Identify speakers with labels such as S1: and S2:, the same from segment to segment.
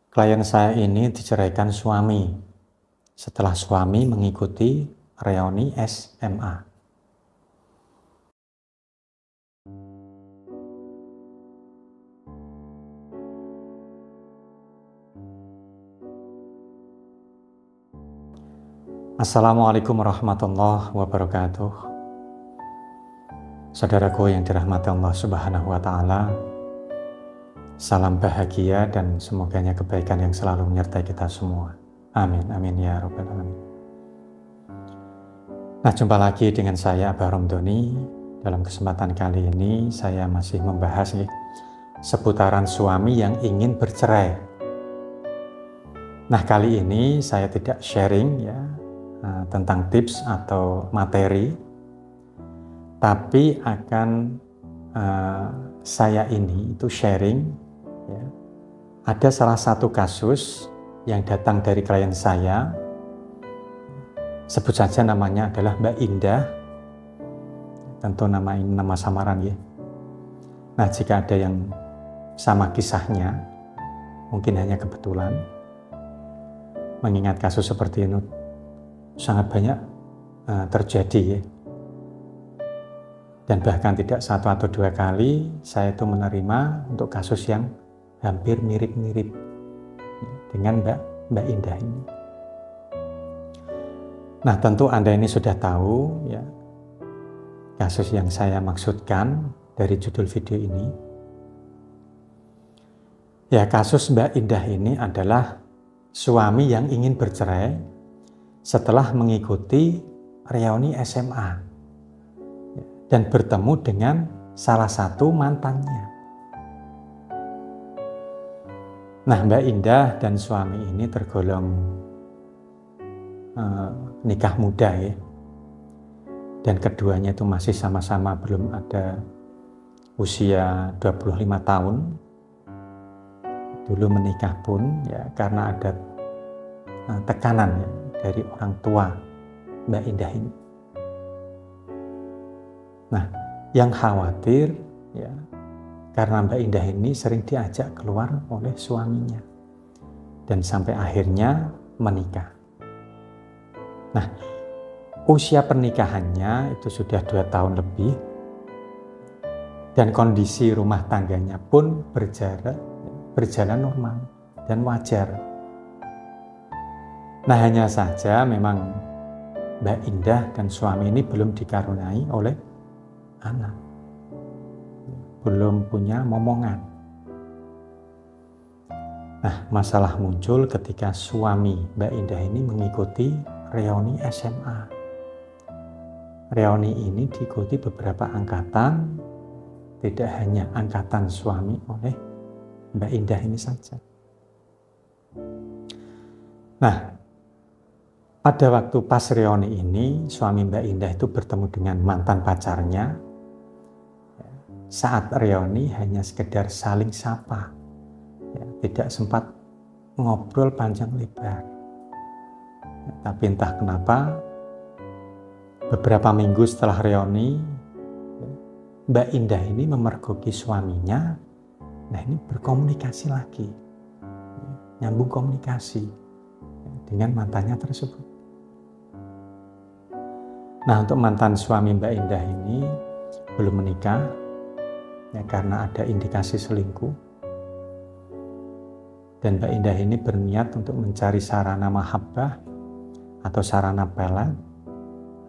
S1: Klien saya ini diceraikan suami setelah suami mengikuti reuni SMA. Assalamualaikum warahmatullahi wabarakatuh. Saudaraku yang dirahmati Allah Subhanahu wa Ta'ala, salam bahagia dan semoganya kebaikan yang selalu menyertai kita semua. Amin, amin ya rabbal alamin. Nah, jumpa lagi dengan saya Abah Romdoni. Dalam kesempatan kali ini saya masih membahas seputaran suami yang ingin bercerai. Nah, kali ini saya tidak sharing tentang tips atau materi, tapi akan saya ini itu sharing ada salah satu kasus yang datang dari klien saya, sebut saja namanya adalah Mbak Indah, tentu nama ini nama samaran ya. Nah, jika ada yang sama kisahnya, mungkin hanya kebetulan, mengingat kasus seperti ini sangat banyak terjadi ya. Dan bahkan tidak satu atau dua kali saya itu menerima untuk kasus yang hampir mirip-mirip dengan Mbak Indah ini. Nah, tentu Anda ini sudah tahu ya kasus yang saya maksudkan dari judul video ini. Ya, kasus Mbak Indah ini adalah suami yang ingin bercerai setelah mengikuti reuni SMA dan bertemu dengan salah satu mantannya. Nah, Mbak Indah dan suami ini tergolong nikah muda ya. Dan keduanya itu masih sama-sama belum ada usia 25 tahun. Dulu menikah pun ya karena ada tekanan ya dari orang tua Mbak Indah ini. Nah, yang khawatir ya karena Mbak Indah ini sering diajak keluar oleh suaminya dan sampai akhirnya menikah. Nah, usia pernikahannya itu sudah 2 tahun lebih dan kondisi rumah tangganya pun berjalan normal dan wajar. Nah, hanya saja memang Mbak Indah dan suami ini belum dikaruniai oleh anak, belum punya momongan. Nah, masalah muncul ketika suami Mbak Indah ini mengikuti reuni SMA. Reuni ini diikuti beberapa angkatan, tidak hanya angkatan suami oleh Mbak Indah ini saja. Nah, pada waktu pas reuni ini, suami Mbak Indah itu bertemu dengan mantan pacarnya. Saat reuni hanya sekedar saling sapa, ya, tidak sempat ngobrol panjang lebar. Ya, tapi entah kenapa, beberapa minggu setelah reuni, Mbak Indah ini memergoki suaminya. Nah, ini berkomunikasi lagi, nyambung komunikasi dengan mantannya tersebut. Nah, untuk mantan suami Mbak Indah ini belum menikah, ya, karena ada indikasi selingkuh. Dan Mbak Indah ini berniat untuk mencari sarana mahabbah atau sarana pelet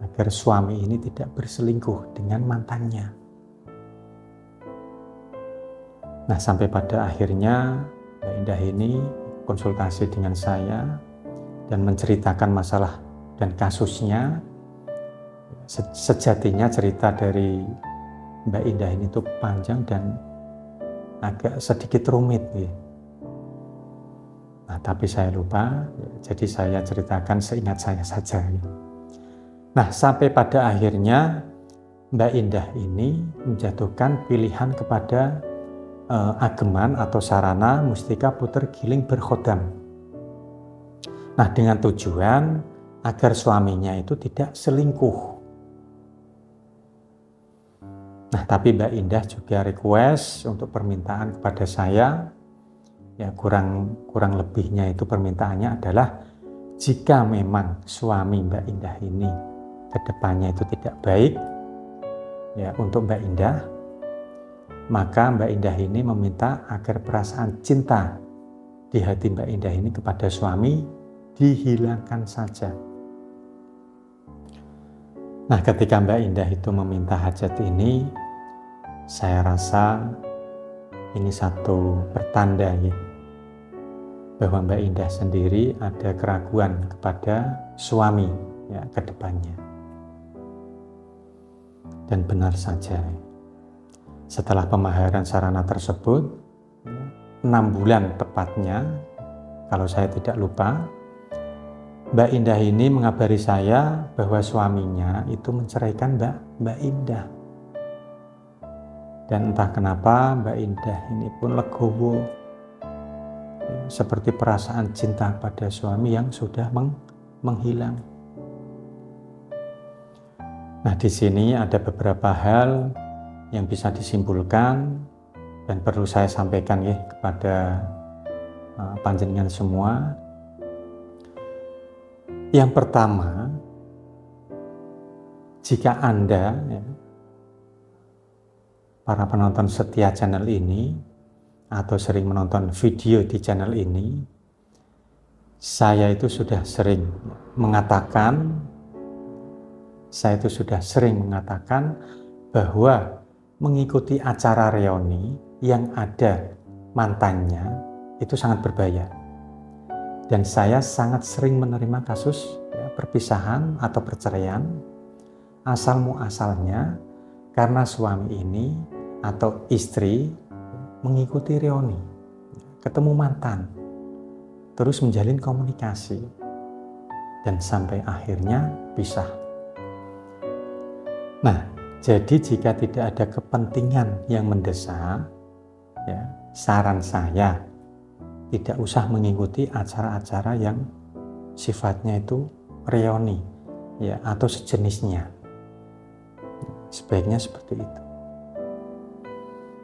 S1: agar suami ini tidak berselingkuh dengan mantannya. Nah, sampai pada akhirnya Mbak Indah ini konsultasi dengan saya dan menceritakan masalah dan kasusnya. Sejatinya cerita dari Mbak Indah ini tuh panjang dan agak sedikit rumit ya. Nah, tapi saya lupa, jadi saya ceritakan seingat saya saja ya. Nah, sampai pada akhirnya Mbak Indah ini menjatuhkan pilihan kepada ageman atau sarana mustika puter giling berkhodam. Nah, dengan tujuan agar suaminya itu tidak selingkuh. Nah, tapi Mbak Indah juga request untuk permintaan kepada saya ya kurang lebihnya itu permintaannya adalah jika memang suami Mbak Indah ini kedepannya itu tidak baik ya untuk Mbak Indah, maka Mbak Indah ini meminta agar perasaan cinta di hati Mbak Indah ini kepada suami dihilangkan saja. Nah, ketika Mbak Indah itu meminta hajat ini, saya rasa ini satu pertanda ya, bahwa Mbak Indah sendiri ada keraguan kepada suami ya ke depannya. Dan benar saja, setelah pemaharan sarana tersebut, 6 bulan tepatnya, kalau saya tidak lupa, Mbak Indah ini mengabari saya bahwa suaminya itu menceraikan Mbak Indah. Dan entah kenapa Mbak Indah ini pun legowo, seperti perasaan cinta pada suami yang sudah menghilang. Nah, di sini ada beberapa hal yang bisa disimpulkan dan perlu saya sampaikan ya kepada panjenengan semua. Yang pertama, jika Anda ya, para penonton setia channel ini atau sering menonton video di channel ini, saya itu sudah sering mengatakan bahwa mengikuti acara reuni yang ada mantannya itu sangat berbahaya. Dan saya sangat sering menerima kasus ya, perpisahan atau perceraian asal muasalnya karena suami ini atau istri mengikuti reuni, ketemu mantan, terus menjalin komunikasi, dan sampai akhirnya pisah. Nah, jadi jika tidak ada kepentingan yang mendesak, ya, saran saya tidak usah mengikuti acara-acara yang sifatnya itu reuni ya atau sejenisnya. Sebaiknya seperti itu.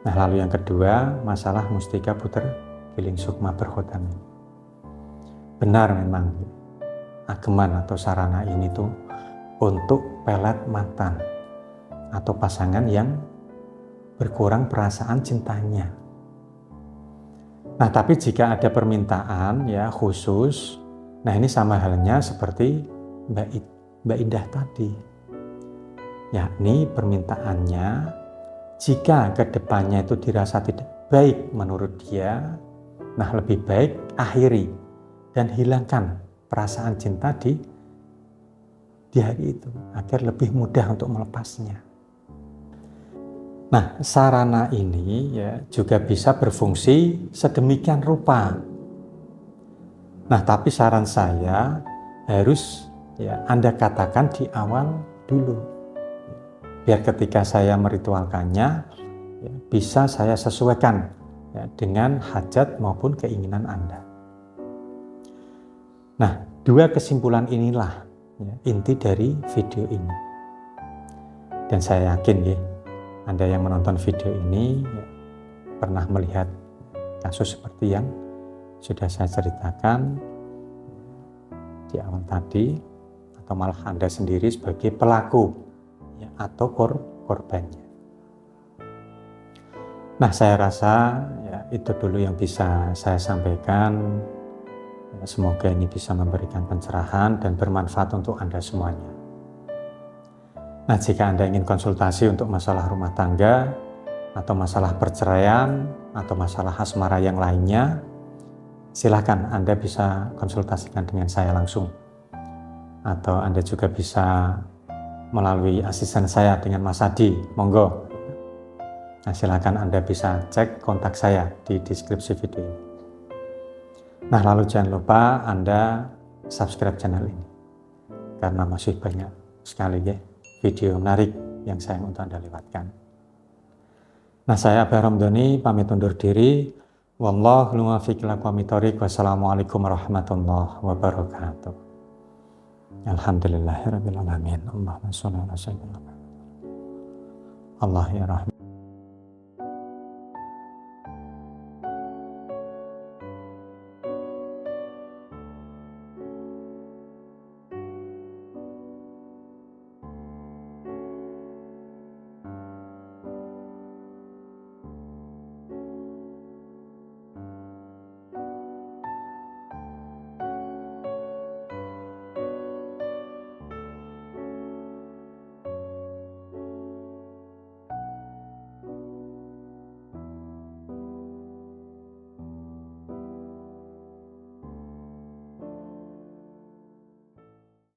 S1: Nah, lalu yang kedua, masalah mustika puter giling sukma berkhotam ini. Benar memang ageman atau sarana ini tuh untuk pelet mantan atau pasangan yang berkurang perasaan cintanya. Nah, tapi jika ada permintaan ya khusus, nah ini sama halnya seperti Mbak Indah tadi. Yakni permintaannya jika kedepannya itu dirasa tidak baik menurut dia, nah lebih baik akhiri dan hilangkan perasaan cinta di hari itu agar lebih mudah untuk melepasnya. Nah, sarana ini ya juga bisa berfungsi sedemikian rupa. Nah, tapi saran saya harus ya Anda katakan di awal dulu. Biar ketika saya meritualkannya ya, bisa saya sesuaikan ya, dengan hajat maupun keinginan Anda. Nah, 2 kesimpulan inilah ya, inti dari video ini. Dan saya yakin ya, Anda yang menonton video ini ya, pernah melihat kasus seperti yang sudah saya ceritakan di awal tadi, atau malah Anda sendiri sebagai pelaku ya, atau korbannya. Nah, saya rasa ya, itu dulu yang bisa saya sampaikan. Ya, semoga ini bisa memberikan pencerahan dan bermanfaat untuk Anda semuanya. Nah, jika Anda ingin konsultasi untuk masalah rumah tangga, atau masalah perceraian, atau masalah asmara yang lainnya, silakan Anda bisa konsultasikan dengan saya langsung. Atau Anda juga bisa melalui asisten saya dengan Mas Adi, monggo. Nah, silakan Anda bisa cek kontak saya di deskripsi video ini. Nah, lalu jangan lupa Anda subscribe channel ini, karena masih banyak sekali ya video menarik yang sayang untuk Anda lewatkan. Nah, saya Abah Ramdhani pamit undur diri. Wallahu muwaffiq ila aqwamit thoriq. Wassalamualaikum warahmatullahi wabarakatuh. Alhamdulillahirabbil alamin. Allahumma shalli ala sayyidina Muhammad. Allah ya rahman.